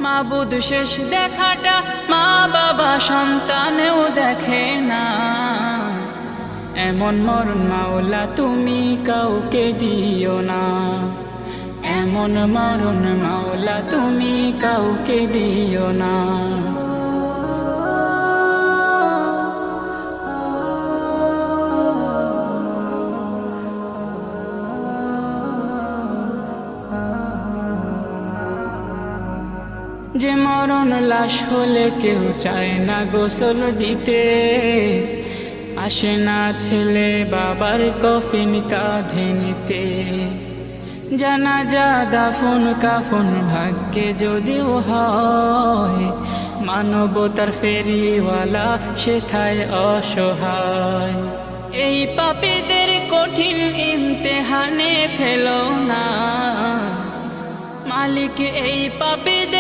মাবুদ শেষ দেখাটা মা বাবা সন্তানেও দেখে না। এমন মরণ মাওলা তুমি কাউকে দিও না, এমন মরণ মাওলা তুমি কাউকে দিও না। যে মরণ লাশ হলে কেউ চায় না গোসল দিতে, আসে না ছেলে বাবার কফিন কাঁধে নিতে। জানাজা দাফন কাফন ভাগ্যে যদিও হয়, মানবতার ফেরিওয়ালা সেথায় অসহায়। এই পাপীদের কঠিন ইমতেহানে ফেলো না, মালিক এই পাপীদের